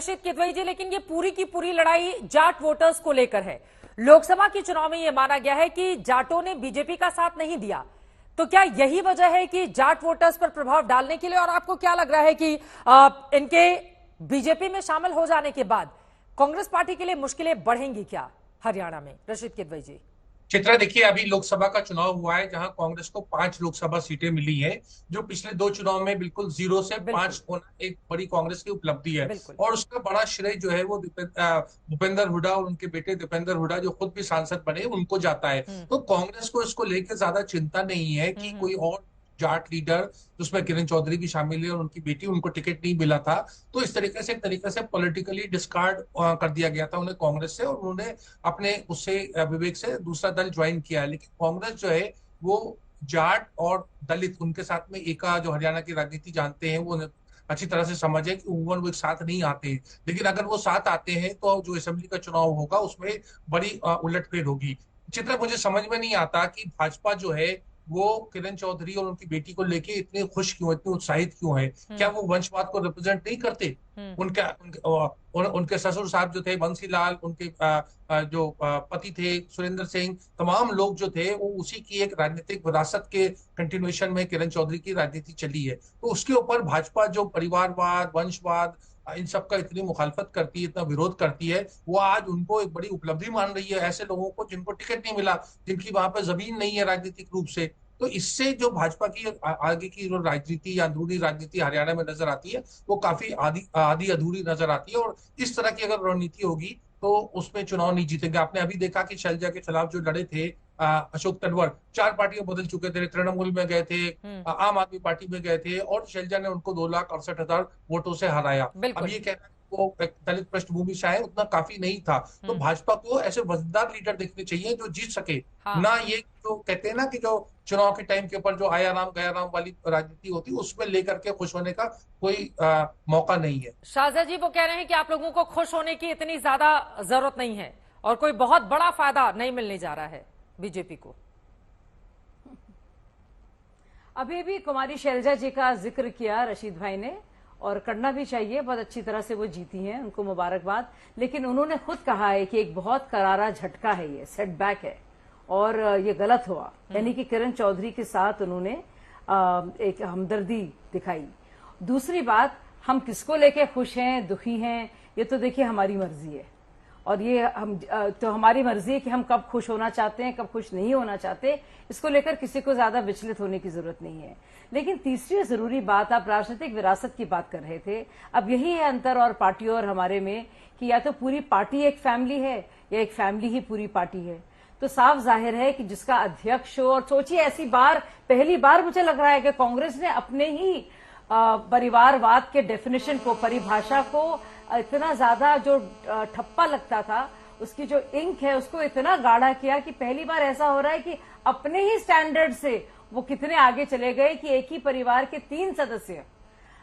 रशीद किदवई जी, लेकिन ये पूरी की पूरी लड़ाई जाट वोटर्स को लेकर है। लोकसभा के चुनाव में यह माना गया है कि जाटों ने बीजेपी का साथ नहीं दिया, तो क्या यही वजह है कि जाट वोटर्स पर प्रभाव डालने के लिए, और आपको क्या लग रहा है कि इनके बीजेपी में शामिल हो जाने के बाद कांग्रेस पार्टी के लिए मुश्किलें बढ़ेंगी क्या हरियाणा में? रशीद किदवई जी। चित्रा, देखिए, अभी लोकसभा का चुनाव हुआ है जहां कांग्रेस को 5 लोकसभा सीटें मिली हैं, जो पिछले 2 चुनाव में बिल्कुल 0 से 5 होना एक बड़ी कांग्रेस की उपलब्धि है। और उसका बड़ा श्रेय जो है वो भूपेंद्र हुड्डा और उनके बेटे दीपेंद्र हुड्डा, जो खुद भी सांसद बने, उनको जाता है। तो कांग्रेस को इसको लेकर ज्यादा चिंता नहीं है कि कोई और जाट लीडर, जिसमें किरण चौधरी भी शामिल है और उनकी बेटी, उनको टिकट नहीं मिला था। तो इस तरीके से एक तरीके से पॉलिटिकली डिस्कार्ड कर दिया गया था उन्हें कांग्रेस से, और उन्होंने अपने उससे विवेक से दूसरा दल ज्वाइन किया है। लेकिन कांग्रेस जो है वो जाट और दलित, उनके साथ में एका, जो हरियाणा की राजनीति जानते हैं वो अच्छी तरह से समझे कि वो एक साथ नहीं आते हैं। लेकिन अगर वो साथ आते हैं तो जो असेंबली का चुनाव होगा उसमें बड़ी उलटफेर होगी। चित्र, मुझे समझ में नहीं आता कि भाजपा जो है वो किरण चौधरी और उनकी बेटी को लेके इतने खुश क्यों, इतने उत्साहित क्यों है? क्या वो वंशवाद को रिप्रेजेंट नहीं करते? उनके ससुर साहब जो थे बंसीलाल, उनके जो पति थे सुरेंद्र सिंह, तमाम लोग जो थे वो उसी की एक राजनीतिक विरासत के कंटिन्यूएशन में किरण चौधरी की राजनीति चली है। तो उसके ऊपर भाजपा जो परिवारवाद, वंशवाद, इन सब का इतनी मुखालफत करती है, इतना विरोध करती है, वो आज उनको एक बड़ी उपलब्धि मान रही है, ऐसे लोगों को जिनको टिकट नहीं मिला, जिनकी वहां पर जमीन नहीं है राजनीतिक रूप से। तो इससे जो भाजपा की आगे की जो राजनीति या अंदरूनी राजनीति हरियाणा में नजर आती है, वो काफी आधी अधूरी नजर आती है। और इस तरह की अगर रणनीति होगी तो उसमें चुनाव नहीं जीतेंगे। आपने अभी देखा कि शैलजा के खिलाफ जो लड़े थे अशोक तंवर, 4 पार्टियां बदल चुके थे, तृणमूल में गए थे, आम आदमी पार्टी में गए थे, और शैलजा ने उनको 2,68,000 वोटों से हराया। अब ये कहना वो दलित पृष्ठभूमि से है, उतना काफी नहीं था। तो भाजपा को ऐसे वजनदार लीडर देखने चाहिए जो जीत सके। ना ये जो कहते हैं ना कि जो चुनाव के टाइम के ऊपर जो आया राम गया राम वाली राजनीति होती है, उसमें लेकर के खुश होने का कोई मौका नहीं है। शाहजा जी, वो कह रहे हैं कि आप लोगों को खुश होने की इतनी ज्यादा जरूरत नहीं है और कोई बहुत बड़ा फायदा नहीं मिलने जा रहा है बीजेपी को। अभी भी कुमारी शैलजा जी का जिक्र किया रशीद भाई ने, और करना भी चाहिए, बहुत अच्छी तरह से वो जीती हैं, उनको मुबारकबाद। लेकिन उन्होंने खुद कहा है कि एक बहुत करारा झटका है, ये सेटबैक है और ये गलत हुआ। यानी कि किरण चौधरी के साथ उन्होंने एक हमदर्दी दिखाई। दूसरी बात, हम किसको लेके खुश हैं, दुखी हैं, ये तो देखिए हमारी मर्जी है, और ये हम तो हमारी मर्जी है कि हम कब खुश होना चाहते हैं, कब खुश नहीं होना चाहते। इसको लेकर किसी को ज्यादा विचलित होने की जरूरत नहीं है। लेकिन तीसरी जरूरी बात, आप राजनीतिक विरासत की बात कर रहे थे, अब यही है अंतर और पार्टियों और हमारे में, कि या तो पूरी पार्टी एक फैमिली है या एक फैमिली ही पूरी पार्टी है। तो साफ जाहिर है कि जिसका अध्यक्ष हो, और सोचिए ऐसी बार पहली बार मुझे लग रहा है कि कांग्रेस ने अपने ही परिवारवाद के डेफिनेशन को, परिभाषा को इतना ज्यादा जो ठप्पा लगता था, उसकी जो इंक है उसको इतना गाढ़ा किया कि पहली बार ऐसा हो रहा है कि अपने ही स्टैंडर्ड से वो कितने आगे चले गए कि एक ही परिवार के 3 सदस्य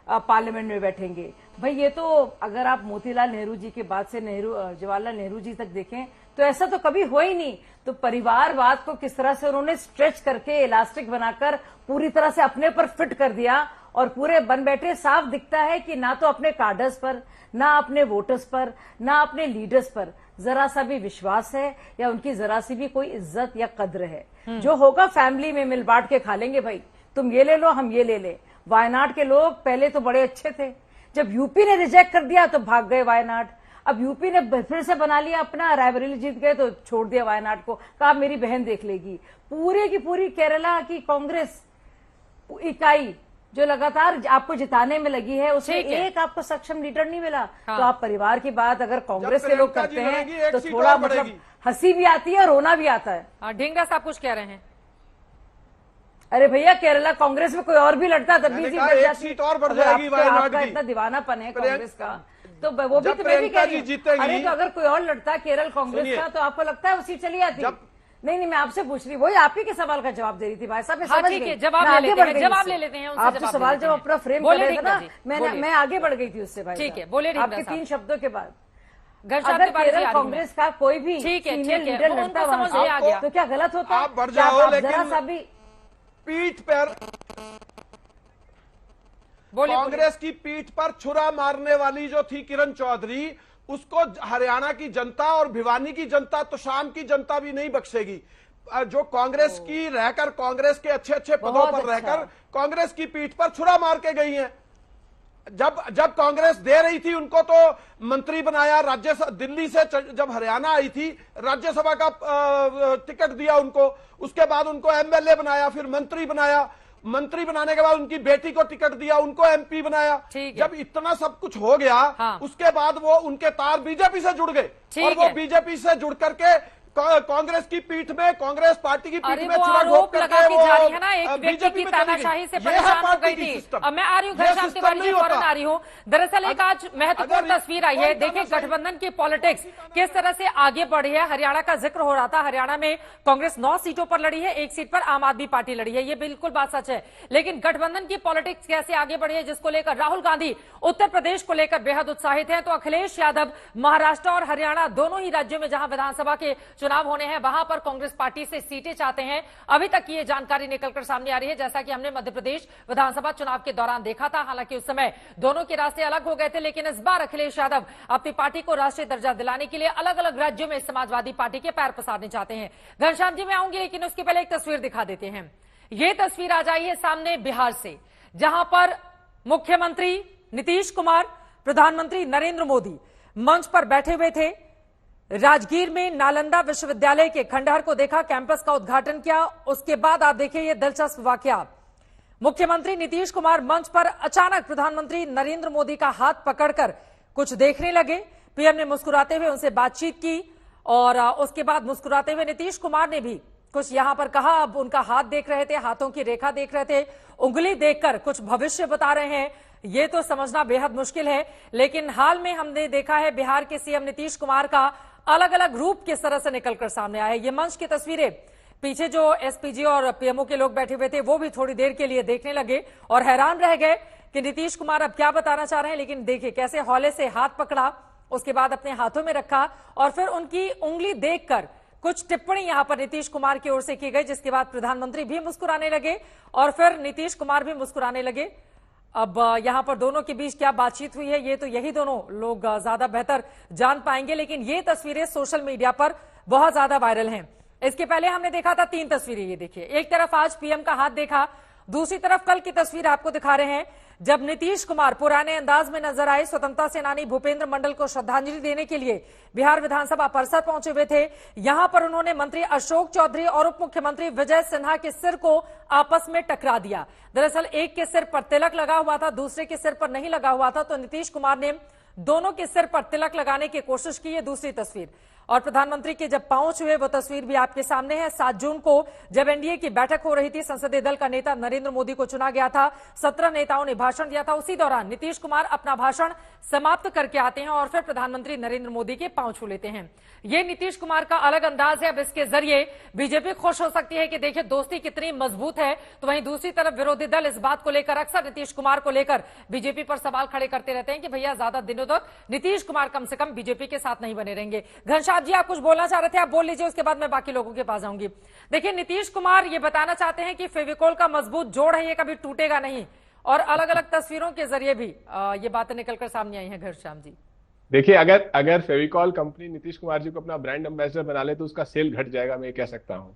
पार्लियामेंट में बैठेंगे। भाई ये तो अगर आप मोतीलाल नेहरू जी के बाद से जवाहरलाल नेहरू जी तक देखें तो ऐसा तो कभी हुआ ही नहीं। तो परिवारवाद को किस तरह से उन्होंने स्ट्रेच करके, इलास्टिक बनाकर पूरी तरह से अपने पर फिट कर दिया और पूरे बन बैठे। साफ दिखता है कि ना तो अपने कार्डर्स पर, ना अपने वोटर्स पर, ना अपने लीडर्स पर जरा सा भी विश्वास है या उनकी जरा सी भी कोई इज्जत या कद्र है। जो होगा फैमिली में मिल बांट के खा लेंगे, भाई तुम ये ले लो, हम ये ले ले। वायनाड के लोग पहले तो बड़े अच्छे थे, जब यूपी ने रिजेक्ट कर दिया तो भाग गए वायनाड। अब यूपी ने फिर से बना लिया अपना, रायबरेली जीत गए तो छोड़ दिया वायनाड को, कहा मेरी बहन देख लेगी। पूरे की पूरी केरला की कांग्रेस इकाई जो लगातार आपको जिताने में लगी है, उसमें एक आपको सक्षम लीडर नहीं मिला। तो आप परिवार की बात अगर कांग्रेस के लोग करते हैं तो थोड़ा मतलब हंसी भी आती है और रोना भी आता है। ढींगरा साहब कुछ कह रहे हैं। अरे भैया, केरला कांग्रेस में कोई और भी लड़ता तब भी सीट बढ़ जाती। आपका इतना दीवानापन है कांग्रेस का, तो वो भी तो मैं भी कह रही हूँ। अरे तो अगर कोई और लड़ता केरल कांग्रेस का तो आपको लगता है वो सीट चली आती? नहीं, मैं आपसे पूछ रही, वही आप ही के सवाल का जवाब दे रही थी भाई साहब। मैं समझ गई, जवाब ले लेते हैं। आप जो सवाल जब अपना फ्रेम कर रहे थे ना, मैं आगे बढ़ गई थी उससे भाई। ठीक है, बोले आपके 3 शब्दों के बाद। अगर केरल कांग्रेस का कोई भी सीनियर लीडर लड़ता वहां से तो क्या गलत होता? आप बढ़ जाओ, लेकिन जरा सा भी पीठ पर कांग्रेस की पीठ पर छुरा मारने वाली जो थी किरण चौधरी, उसको हरियाणा की जनता और भिवानी की जनता तो शाम की जनता भी नहीं बख्शेगी। जो कांग्रेस की रहकर, कांग्रेस के अच्छे अच्छे पदों पर रहकर कांग्रेस की पीठ पर छुरा मार के गई हैं। जब कांग्रेस दे रही थी उनको तो मंत्री बनाया, दिल्ली से जब हरियाणा आई थी राज्यसभा का टिकट दिया उनको, उसके बाद उनको एमएलए बनाया, फिर मंत्री बनाया, मंत्री बनाने के बाद उनकी बेटी को टिकट दिया, उनको एमपी बनाया। जब इतना सब कुछ हो गया, उसके बाद वो उनके तार बीजेपी से जुड़ गए और वो बीजेपी से जुड़ करके कांग्रेस की पीठ में, कांग्रेस पार्टी की पीठ में आरोप लगा के जा रही है ना, एक व्यक्ति की तानाशाही से परेशान हो गई थी। अब मैं आ रही हूँ घनश्याम तिवारी जी, फौरन आ रही हूँ। दरअसल एक आज महत्वपूर्ण तस्वीर आई है। देखिए गठबंधन की पॉलिटिक्स किस तरह से आगे बढ़ी है। हरियाणा का जिक्र हो रहा था, हरियाणा में कांग्रेस 9 सीटों पर लड़ी है, 1 सीट पर आम आदमी पार्टी लड़ी है, ये बिल्कुल बात सच है। लेकिन गठबंधन की पॉलिटिक्स कैसे आगे बढ़ी है, जिसको लेकर राहुल गांधी उत्तर प्रदेश को लेकर बेहद उत्साहित है, तो अखिलेश यादव महाराष्ट्र और हरियाणा दोनों ही राज्यों में जहां विधानसभा के चुनाव होने हैं वहां पर कांग्रेस पार्टी से सीटें चाहते हैं। अभी तक ये जानकारी निकलकर सामने आ रही है, जैसा कि हमने मध्य प्रदेश विधानसभा चुनाव के दौरान देखा था। हालांकि उस समय दोनों के रास्ते अलग हो गए थे, लेकिन इस बार अखिलेश यादव अपनी पार्टी को राष्ट्रीय दर्जा दिलाने के लिए अलग अलग राज्यों में समाजवादी पार्टी के पैर पसारने चाहते हैं। घनश्याम जी मैं आऊंगी, लेकिन उसके पहले एक तस्वीर दिखा देते हैं। ये तस्वीर आ जाई है सामने बिहार से, जहां पर मुख्यमंत्री नीतीश कुमार, प्रधानमंत्री नरेंद्र मोदी मंच पर बैठे हुए थे। राजगीर में नालंदा विश्वविद्यालय के खंडहर को देखा, कैंपस का उद्घाटन किया। उसके बाद आप देखिए ये दिलचस्प वाकया, मुख्यमंत्री नीतीश कुमार मंच पर अचानक प्रधानमंत्री नरेंद्र मोदी का हाथ पकड़कर कुछ देखने लगे। पीएम ने मुस्कुराते हुए उनसे बातचीत की और उसके बाद मुस्कुराते हुए नीतीश कुमार ने भी कुछ यहां पर कहा। अब उनका हाथ देख रहे थे, हाथों की रेखा देख रहे थे, उंगली देखकर कुछ भविष्य बता रहे हैं, ये तो समझना बेहद मुश्किल है। लेकिन हाल में हमने देखा है बिहार के सीएम नीतीश कुमार का अलग अलग रूप किस तरह से निकलकर सामने आया है। ये मंच की तस्वीरें, पीछे जो एसपीजी और पीएमओ के लोग बैठे हुए थे वो भी थोड़ी देर के लिए देखने लगे और हैरान रह गए कि नीतीश कुमार अब क्या बताना चाह रहे हैं। लेकिन देखिए कैसे हौले से हाथ पकड़ा, उसके बाद अपने हाथों में रखा और फिर उनकी उंगली देखकर कुछ टिप्पणी यहां पर नीतीश कुमार की ओर से की गई, जिसके बाद प्रधानमंत्री भी मुस्कुराने लगे और फिर नीतीश कुमार भी मुस्कुराने लगे। अब यहां पर दोनों के बीच क्या बातचीत हुई है ये तो यही दोनों लोग ज्यादा बेहतर जान पाएंगे, लेकिन ये तस्वीरें सोशल मीडिया पर बहुत ज्यादा वायरल हैं। इसके पहले हमने देखा था 3 तस्वीरें, ये देखिए, एक तरफ आज पीएम का हाथ देखा, दूसरी तरफ कल की तस्वीर आपको दिखा रहे हैं जब नीतीश कुमार पुराने अंदाज में नजर आए। स्वतंत्रता सेनानी भूपेंद्र मंडल को श्रद्धांजलि देने के लिए बिहार विधानसभा परिसर पहुंचे हुए थे। यहां पर उन्होंने मंत्री अशोक चौधरी और उप मुख्यमंत्री विजय सिन्हा के सिर को आपस में टकरा दिया। दरअसल एक के सिर पर तिलक लगा हुआ था, दूसरे के सिर पर नहीं लगा हुआ था, तो नीतीश कुमार ने दोनों के सिर पर तिलक लगाने की कोशिश की। है दूसरी तस्वीर, और प्रधानमंत्री के जब पहुंच हुए वो तस्वीर भी आपके सामने है। 7 जून को जब एनडीए की बैठक हो रही थी, संसदीय दल का नेता नरेंद्र मोदी को चुना गया था, 17 नेताओं ने भाषण दिया था। उसी दौरान नीतीश कुमार अपना भाषण समाप्त करके आते हैं और फिर प्रधानमंत्री नरेंद्र मोदी के पांव छू लेते हैं। ये नीतीश कुमार का अलग अंदाज है। अब इसके जरिए बीजेपी खुश हो सकती है कि देखिए दोस्ती कितनी मजबूत है, तो वहीं दूसरी तरफ विरोधी दल इस बात को लेकर अक्सर नीतीश कुमार को लेकर बीजेपी पर सवाल खड़े करते रहते हैं कि भैया ज्यादा दिनों तक नीतीश कुमार कम से कम बीजेपी के साथ नहीं बने रहेंगे। घनश्याम जी आप कुछ बोलना चाह रहे थे, आप बोल लीजिए, उसके बाद मैं बाकी लोगों के पास जाऊंगी। देखिए नीतीश कुमार ये बताना चाहते हैं कि फेविकोल का मजबूत जोड़ है, ये कभी टूटेगा नहीं, और अलग अलग तस्वीरों के जरिए भी ये बातें निकलकर सामने आई हैं। घनश्याम जी देखिए, अगर फेविकॉल कंपनी नीतीश कुमार जी को अपना ब्रांड एम्बेसडर बना ले तो उसका सेल घट जाएगा, मैं कह सकता हूं।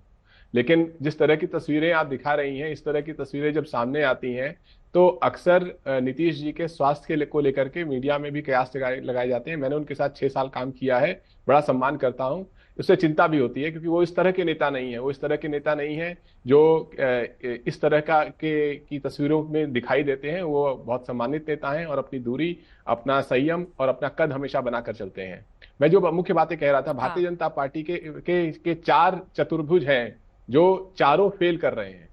लेकिन जिस तरह की तस्वीरें आप दिखा रही हैं, इस तरह की तस्वीरें जब सामने आती हैं तो अक्सर नीतीश जी के स्वास्थ्य को लेकर के मीडिया में भी कयास लगाए जाते हैं। मैंने उनके साथ 6 साल काम किया है, बड़ा सम्मान करता हूं। उससे चिंता भी होती है क्योंकि वो इस तरह के नेता नहीं है, वो इस तरह के नेता नहीं है जो इस तरह की तस्वीरों में दिखाई देते हैं। वो बहुत सम्मानित नेता हैं और अपनी दूरी, अपना संयम और अपना कद हमेशा बनाकर चलते हैं। मैं जो मुख्य बातें कह रहा था, भारतीय जनता पार्टी के 4 चतुर्भुज हैं जो चारों फेल कर रहे हैं।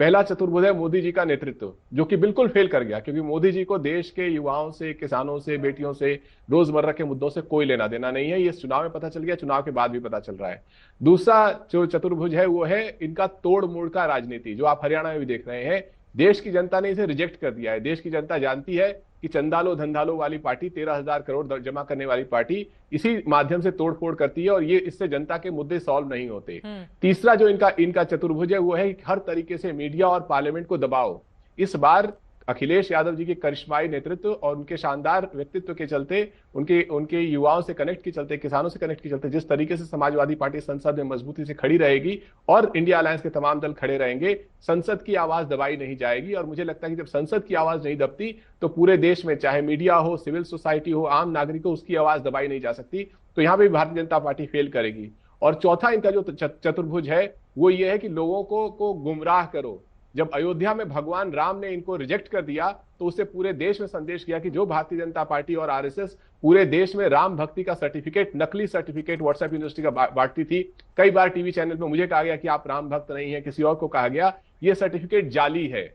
पहला चतुर्भुज है मोदी जी का नेतृत्व, जो कि बिल्कुल फेल कर गया क्योंकि मोदी जी को देश के युवाओं से, किसानों से, बेटियों से, रोजमर्रा के मुद्दों से कोई लेना देना नहीं है। ये चुनाव में पता चल गया, चुनाव के बाद भी पता चल रहा है। दूसरा जो चतुर्भुज है वो है इनका तोड़ मोड़ का राजनीति, जो आप हरियाणा में भी देख रहे हैं। देश की जनता ने इसे रिजेक्ट कर दिया है। देश की जनता जानती है कि चंदालो धंधालो वाली पार्टी, 13,000 करोड़ जमा करने वाली पार्टी, इसी माध्यम से तोड़फोड़ करती है और ये इससे जनता के मुद्दे सॉल्व नहीं होते। तीसरा जो इनका चतुर्भुज है वो है हर तरीके से मीडिया और पार्लियामेंट को दबाओ। इस बार अखिलेश यादव जी के करिश्माई नेतृत्व और उनके शानदार व्यक्तित्व के चलते, उनके युवाओं से कनेक्ट के चलते, किसानों से कनेक्ट के चलते, जिस तरीके से समाजवादी पार्टी संसद में मजबूती से खड़ी रहेगी और इंडिया अलायंस के तमाम दल खड़े रहेंगे, संसद की आवाज दबाई नहीं जाएगी। और मुझे लगता है कि जब संसद की आवाज नहीं दबती तो पूरे देश में चाहे मीडिया हो, सिविल सोसाइटी हो, आम नागरिक हो, उसकी आवाज दबाई नहीं जा सकती। तो यहां पर भारतीय जनता पार्टी फेल करेगी। और चौथा इनका जो चतुर्भुज है वो ये है कि लोगों को गुमराह करो। जब अयोध्या में भगवान राम ने इनको रिजेक्ट कर दिया तो उससे पूरे देश में संदेश किया कि जो भारतीय जनता पार्टी और आरएसएस पूरे देश में राम भक्ति का सर्टिफिकेट, नकली सर्टिफिकेट व्हाट्सएप यूनिवर्सिटी का बांटती थी। कई बार टीवी चैनल में मुझे कहा गया कि आप राम भक्त नहीं है, किसी और को कहा गया ये सर्टिफिकेट जाली है।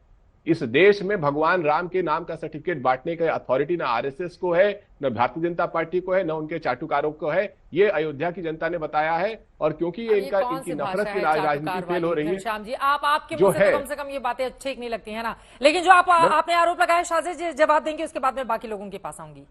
इस देश में भगवान राम के नाम का सर्टिफिकेट बांटने का अथॉरिटी ना आरएसएस को है, न भारतीय जनता पार्टी को है, न उनके चाटुकारों को है। ये अयोध्या की जनता ने बताया है। और क्योंकि ये इनकी नफरत की राजनीति फेल हो रही है। श्याम जी, आपके मुंह से तो कम से कम ये बातें ठीक नहीं लगती है ना, लेकिन जो आपने आरोप लगाया, शाजिद जी जवाब देंगे, उसके बाद में बाकी लोगों के पास आऊंगी।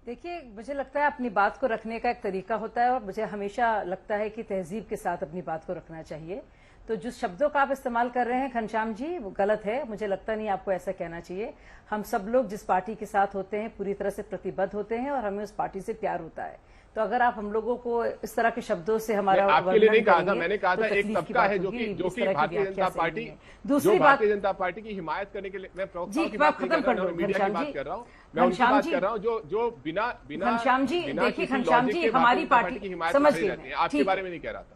देखिए, मुझे लगता है अपनी बात को रखने का एक तरीका होता है और मुझे हमेशा लगता है कि तहजीब के साथ अपनी बात को रखना चाहिए। तो जिस शब्दों का आप इस्तेमाल कर रहे हैं घनश्याम जी, वो गलत है। मुझे लगता नहीं आपको ऐसा कहना चाहिए। हम सब लोग जिस पार्टी के साथ होते हैं पूरी तरह से प्रतिबद्ध होते हैं और हमें उस पार्टी से प्यार होता है। तो अगर आप हम लोगों को इस तरह के शब्दों से हमारा आपके लिए नहीं कहा था, मैंने कहा था एक तबका है जो कि भारतीय जनता पार्टी, दूसरी भारतीय जनता पार्टी की हिमायत करने के लिए, मैं प्रवक्ताओं की बात खत्म कर रहा हूं, मीडिया की बात कर रहा हूं, मैं उनकी बात कर रहा हूं जो बिना घनश्याम जी, देखिए घनश्याम जी, हमारी पार्टी की हिमायत समझ गई, आपके बारे में नहीं कह रहा था।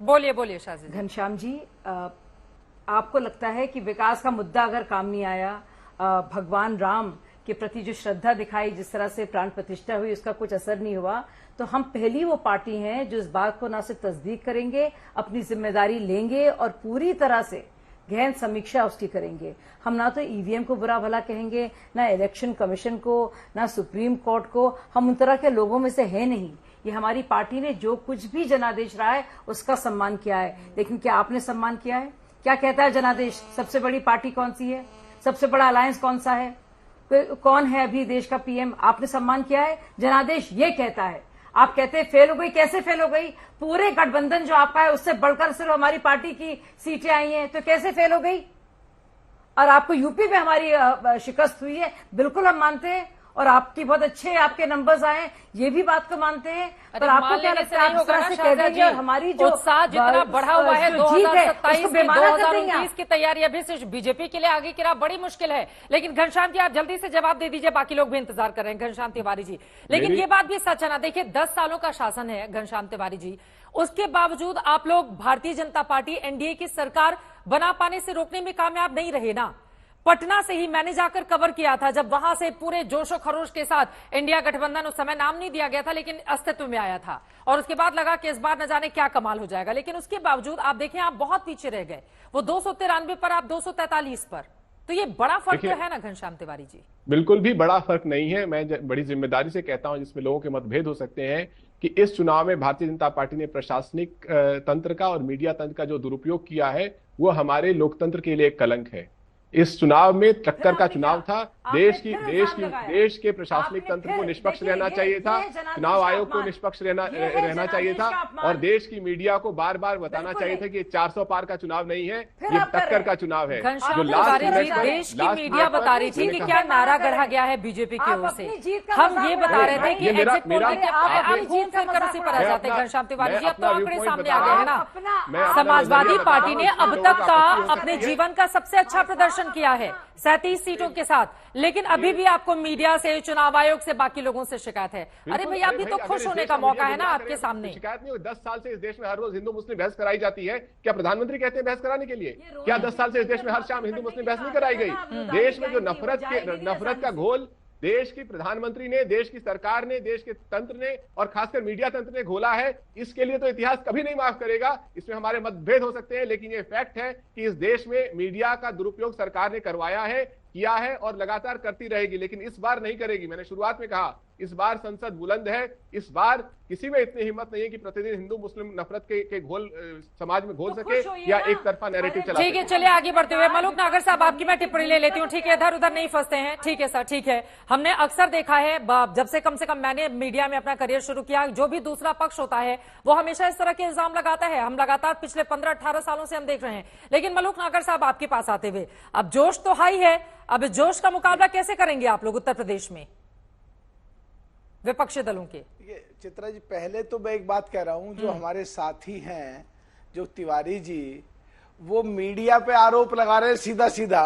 बोलिए शाजिद। घनश्याम जी, आपको लगता है कि विकास का मुद्दा अगर काम नहीं आया, भगवान राम के प्रति जो श्रद्धा दिखाई, जिस तरह से प्राण प्रतिष्ठा हुई, उसका कुछ असर नहीं हुआ, तो हम पहली वो पार्टी हैं जो इस बात को ना सिर्फ तस्दीक करेंगे, अपनी जिम्मेदारी लेंगे और पूरी तरह से गहन समीक्षा उसकी करेंगे। हम ना तो ईवीएम को बुरा भला कहेंगे, ना इलेक्शन कमीशन को, ना सुप्रीम कोर्ट को। हम उन तरह के लोगों में से है नहीं। ये हमारी पार्टी ने जो कुछ भी जनादेश रहा है उसका सम्मान किया है। लेकिन क्या आपने सम्मान किया है? क्या कहता है जनादेश? सबसे बड़ी पार्टी कौन सी है? सबसे बड़ा अलायंस कौन सा है? कौन है अभी देश का पीएम? आपने सम्मान किया है? जनादेश ये कहता है। आप कहते हैं फेल हो गई। कैसे फेल हो गई? पूरे गठबंधन जो आपका है उससे बढ़कर सिर्फ हमारी पार्टी की सीटें आई हैं, तो कैसे फेल हो गई? और आपको यूपी में हमारी शिकस्त हुई है, बिल्कुल हम मानते हैं। और आपकी बहुत अच्छे आपके नंबर्स आए, ये भी बात को मानते हैं। पर आपको क्या लगता है आप तरह से कह देंगे और हमारी जो उत्साह जितना बढ़ा हुआ है 2027-2029 की तैयारी अभी सिर्फ बीजेपी के लिए आगे की राह बड़ी मुश्किल है। लेकिन घनश्याम जी, आप जल्दी से जवाब दे दीजिए, बाकी लोग भी इंतजार कर रहे हैं। घनश्याम तिवारी जी, लेकिन ये बात भी सच है ना, देखिए 10 सालों का शासन है घनश्याम तिवारी जी, उसके बावजूद आप लोग भारतीय जनता पार्टी एनडीए की सरकार बना पाने से रोकने में कामयाब नहीं रहे ना। पटना से ही मैंने जाकर कवर किया था, जब वहां से पूरे जोशो खरोश के साथ इंडिया गठबंधन, उस समय नाम नहीं दिया गया था लेकिन अस्तित्व में आया था, और उसके बाद लगा कि इस बार न जाने क्या कमाल हो जाएगा। लेकिन उसके बावजूद आप देखें, आप बहुत पीछे रह गए। वो 293 पर, आप 243 पर। तो ये बड़ा फर्क तो है ना घनश्याम तिवारी जी? बिल्कुल भी बड़ा फर्क नहीं है। मैं बड़ी जिम्मेदारी से कहता हूं, जिसमें लोगों के मतभेद हो सकते हैं, कि इस चुनाव में भारतीय जनता पार्टी ने प्रशासनिक तंत्र का और मीडिया तंत्र का जो दुरुपयोग किया है वो हमारे लोकतंत्र के लिए एक कलंक है। इस चुनाव में टक्कर का चुनाव था। देश के प्रशासनिक तंत्र को निष्पक्ष रहना चाहिए था, चुनाव आयोग को निष्पक्ष रहना चाहिए था, और देश की मीडिया को बार बार बताना चाहिए था कि 400 पार का चुनाव नहीं है, ये टक्कर का चुनाव है। जो देश की मीडिया बता रही थी कि क्या नारा गढ़ा गया है बीजेपी की ओर से, हम ये बता रहे थे कि एग्जिट पोल आप घूम फिर कर उसी पर आ जाते हैं घनश्याम तिवारी जी। अब तो आंकड़े सामने आ गए हैं ना। समाजवादी पार्टी ने अब तक का अपने जीवन का सबसे अच्छा प्रदर्शन किया है 37 सीटों के साथ, लेकिन अभी भी आपको मीडिया से, चुनाव आयोग से, बाकी लोगों से शिकायत है। अरे भैया, अभी तो खुश होने का मौका है ना आपके सामने। शिकायत नहीं, 10 साल से इस देश में हर रोज हिंदू मुस्लिम बहस कराई जाती है। क्या प्रधानमंत्री कहते हैं बहस कराने के लिए? क्या 10 साल से इस देश में हर शाम हिंदू मुस्लिम बहस नहीं कराई गई? देश में जो नफरत का घोल देश की प्रधानमंत्री ने, देश की सरकार ने, देश के तंत्र ने और खासकर मीडिया तंत्र ने घोला है, इसके लिए तो इतिहास कभी नहीं माफ करेगा। इसमें हमारे मतभेद हो सकते हैं, लेकिन ये फैक्ट है कि इस देश में मीडिया का दुरुपयोग सरकार ने करवाया है। किया है और लगातार करती रहेगी, लेकिन इस बार नहीं करेगी। मैंने शुरुआत में कहा इस बार संसद बुलंद है, इस बार किसी में इतनी हिम्मत नहीं है कि प्रतिदिन हिंदू मुस्लिम नफरत के घोल समाज में घोल सके या एक तरफा नैरेटिव चला। ठीक है, चलिए आगे बढ़ते हुए मलूक नागर साहब आपकी मैं टिप्पणी ले लेती हूँ। ठीक है, इधर उधर नहीं फंसते हैं। ठीक है सर, ठीक है। हमने अक्सर देखा है, जब से कम मैंने मीडिया में अपना करियर शुरू किया, जो भी दूसरा पक्ष होता है वो हमेशा इस तरह के इल्जाम लगाता है। हम लगातार पिछले 15-18 सालों से हम देख रहे हैं। लेकिन मलूक नागर साहब आपके पास आते हुए, अब जोश तो हाई है, अब इस जोश का मुकाबला कैसे करेंगे आप लोग उत्तर प्रदेश में विपक्षी दलों के? चित्रा जी, पहले तो मैं एक बात कह रहा हूं, जो हमारे साथी हैं, जो तिवारी जी, वो मीडिया पे आरोप लगा रहे हैं सीधा सीधा।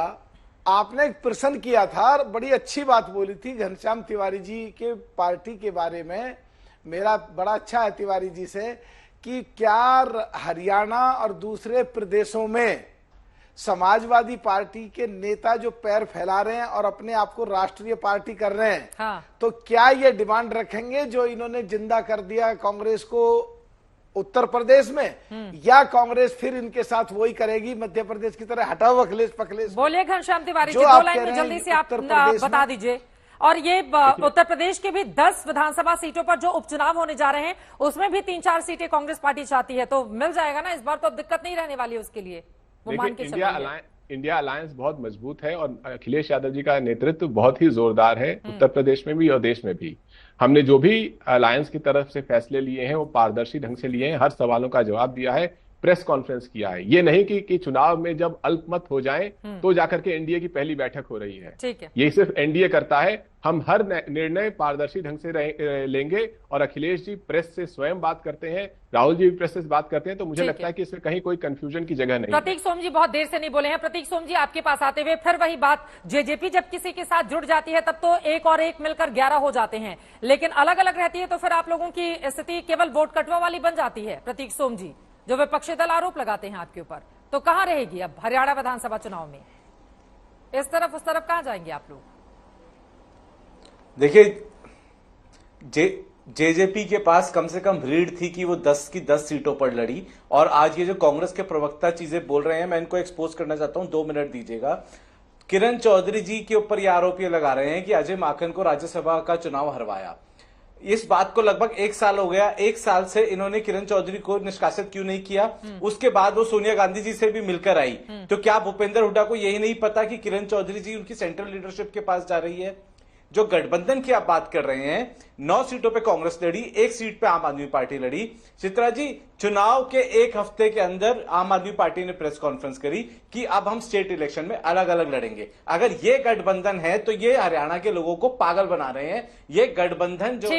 आपने एक प्रश्न किया था, बड़ी अच्छी बात बोली थी घनश्याम तिवारी जी के पार्टी के बारे में। मेरा बड़ा अच्छा है तिवारी जी से कि क्या हरियाणा और दूसरे प्रदेशों में समाजवादी पार्टी के नेता जो पैर फैला रहे हैं और अपने आप को राष्ट्रीय पार्टी कर रहे हैं, हाँ। तो क्या ये डिमांड रखेंगे जो इन्होंने जिंदा कर दिया कांग्रेस को उत्तर प्रदेश में, या कांग्रेस फिर इनके साथ वही करेगी मध्य प्रदेश की तरह, हटाओ अखिलेश पखलेश? बोलिए घनश्याम तिवारी जी, 2 लाइन में जल्दी से आप बता दीजिए। और ये उत्तर प्रदेश के भी 10 विधानसभा सीटों पर जो उपचुनाव होने जा रहे हैं, उसमें भी 3-4 सीटें कांग्रेस पार्टी चाहती है, तो मिल जाएगा ना इस बार? तो दिक्कत नहीं रहने वाली है उसके लिए, वो मान के चलिए। इंडिया अलायंस बहुत मजबूत है और अखिलेश यादव जी का नेतृत्व बहुत ही जोरदार है, उत्तर प्रदेश में भी और देश में भी। हमने जो भी अलायंस की तरफ से फैसले लिए हैं वो पारदर्शी ढंग से लिए हैं, हर सवालों का जवाब दिया है, प्रेस कॉन्फ्रेंस किया है। ये नहीं कि चुनाव में जब अल्पमत हो जाएं तो जाकर के एनडीए की पहली बैठक हो रही है। ठीक है, ये सिर्फ एनडीए करता है। हम हर निर्णय पारदर्शी ढंग से लेंगे और अखिलेश जी प्रेस से स्वयं बात करते हैं, राहुल जी भी प्रेस से बात करते हैं, तो मुझे लगता है कि इसमें कहीं कोई कंफ्यूजन की जगह नहीं है। प्रतीक सोम जी बहुत देर से नहीं बोले हैं। प्रतीक सोम जी आपके पास आते हुए फिर वही बात, जेजेपी जब किसी के साथ जुड़ जाती है तब तो 1 और 1 मिलकर 11 हो जाते हैं, लेकिन अलग अलग रहती है तो फिर आप लोगों की स्थिति केवल वोट कटवा वाली बन जाती है। प्रतीक सोम जी, जो विपक्षी दल आरोप लगाते हैं आपके ऊपर, तो कहां रहेगी अब हरियाणा विधानसभा चुनाव में? इस तरफ उस तरफ कहां जाएंगे आप लोग? देखिए, जेजेपी के पास कम से कम रीढ़ थी कि वो 10 की 10 सीटों पर लड़ी, और आज ये जो कांग्रेस के प्रवक्ता चीजें बोल रहे हैं, मैं इनको एक्सपोज करना चाहता हूं, 2 मिनट दीजिएगा। किरण चौधरी जी के ऊपर ये आरोप ये लगा रहे हैं कि अजय माकन को राज्यसभा का चुनाव हरवाया। इस बात को लगभग 1 साल हो गया। 1 साल से इन्होंने किरण चौधरी को निष्कासित क्यों नहीं किया? उसके बाद वो सोनिया गांधी जी से भी मिलकर आई, तो क्या भूपेंद्र हुड्डा को यही नहीं पता कि किरण चौधरी जी उनकी सेंट्रल लीडरशिप के पास जा रही है? जो गठबंधन की आप बात कर रहे हैं, 9 सीटों पे कांग्रेस लड़ी, 1 सीट पे आम आदमी पार्टी लड़ी। चित्रा जी, चुनाव के 1 हफ्ते के अंदर आम आदमी पार्टी ने प्रेस कॉन्फ्रेंस करी कि अब हम स्टेट इलेक्शन में अलग अलग लड़ेंगे। अगर ये गठबंधन है तो ये हरियाणा के लोगों को पागल बना रहे हैं। ये गठबंधन जो